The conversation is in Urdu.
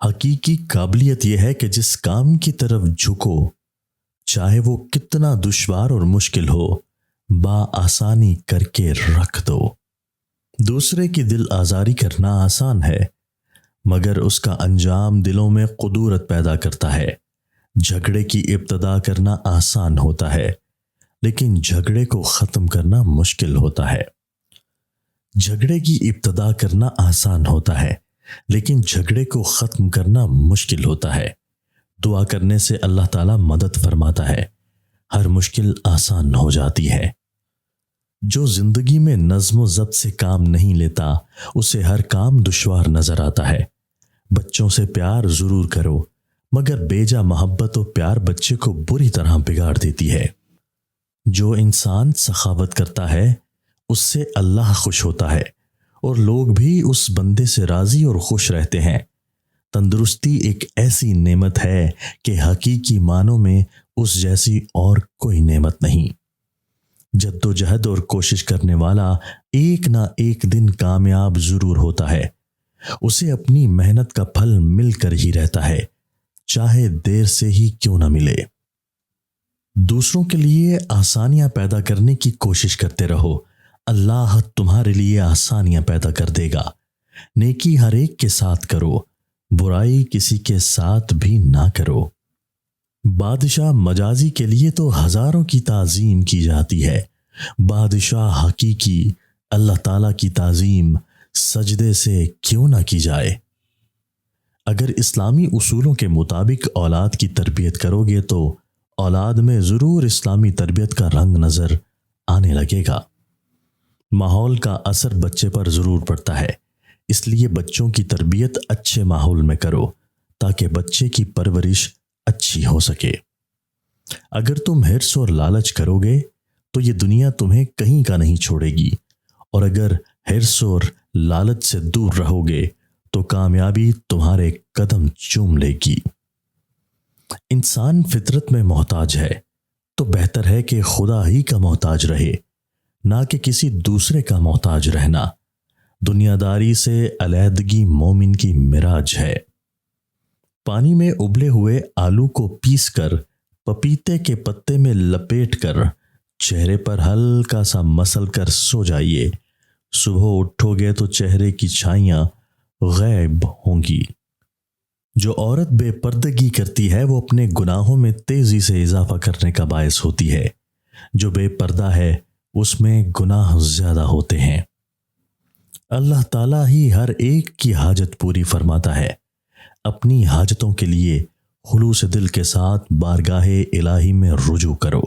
حقیقی قابلیت یہ ہے کہ جس کام کی طرف جھکو، چاہے وہ کتنا دشوار اور مشکل ہو، بآسانی کر کے رکھ دو۔ دوسرے کی دل آزاری کرنا آسان ہے، مگر اس کا انجام دلوں میں قدورت پیدا کرتا ہے۔ جھگڑے کی ابتدا کرنا آسان ہوتا ہے، لیکن جھگڑے کو ختم کرنا مشکل ہوتا ہے۔ جھگڑے کی ابتدا کرنا آسان ہوتا ہے، لیکن جھگڑے کو ختم کرنا مشکل ہوتا ہے۔ دعا کرنے سے اللہ تعالیٰ مدد فرماتا ہے، ہر مشکل آسان ہو جاتی ہے۔ جو زندگی میں نظم و ضبط سے کام نہیں لیتا، اسے ہر کام دشوار نظر آتا ہے۔ بچوں سے پیار ضرور کرو، مگر بیجا محبت و پیار بچے کو بری طرح بگاڑ دیتی ہے۔ جو انسان سخاوت کرتا ہے، اس سے اللہ خوش ہوتا ہے، اور لوگ بھی اس بندے سے راضی اور خوش رہتے ہیں۔ تندرستی ایک ایسی نعمت ہے کہ حقیقی معنوں میں اس جیسی اور کوئی نعمت نہیں۔ جد و جہد اور کوشش کرنے والا ایک نہ ایک دن کامیاب ضرور ہوتا ہے۔ اسے اپنی محنت کا پھل مل کر ہی رہتا ہے، چاہے دیر سے ہی کیوں نہ ملے۔ دوسروں کے لیے آسانیاں پیدا کرنے کی کوشش کرتے رہو، اللہ تمہارے لیے آسانیاں پیدا کر دے گا۔ نیکی ہر ایک کے ساتھ کرو، برائی کسی کے ساتھ بھی نہ کرو۔ بادشاہ مجازی کے لیے تو ہزاروں کی تعظیم کی جاتی ہے، بادشاہ حقیقی اللہ تعالیٰ کی تعظیم سجدے سے کیوں نہ کی جائے۔ اگر اسلامی اصولوں کے مطابق اولاد کی تربیت کرو گے تو اولاد میں ضرور اسلامی تربیت کا رنگ نظر آنے لگے گا۔ ماحول کا اثر بچے پر ضرور پڑتا ہے، اس لیے بچوں کی تربیت اچھے ماحول میں کرو تاکہ بچے کی پرورش اچھی ہو سکے۔ اگر تم حرص اور لالچ کرو گے تو یہ دنیا تمہیں کہیں کا نہیں چھوڑے گی، اور اگر حرص اور لالچ سے دور رہو گے تو کامیابی تمہارے قدم چوم لے گی۔ انسان فطرت میں محتاج ہے، تو بہتر ہے کہ خدا ہی کا محتاج رہے، نہ کہ کسی دوسرے کا محتاج رہنا۔ دنیا داری سے علیحدگی مومن کی معراج ہے۔ پانی میں ابلے ہوئے آلو کو پیس کر پپیتے کے پتے میں لپیٹ کر چہرے پر ہلکا سا مسل کر سو جائیے، صبح اٹھو گے تو چہرے کی چھائیاں غائب ہوں گی۔ جو عورت بے پردگی کرتی ہے وہ اپنے گناہوں میں تیزی سے اضافہ کرنے کا باعث ہوتی ہے۔ جو بے پردہ ہے اس میں گناہ زیادہ ہوتے ہیں۔ اللہ تعالیٰ ہی ہر ایک کی حاجت پوری فرماتا ہے۔ اپنی حاجتوں کے لیے خلوص دل کے ساتھ بارگاہ الہی میں رجوع کرو۔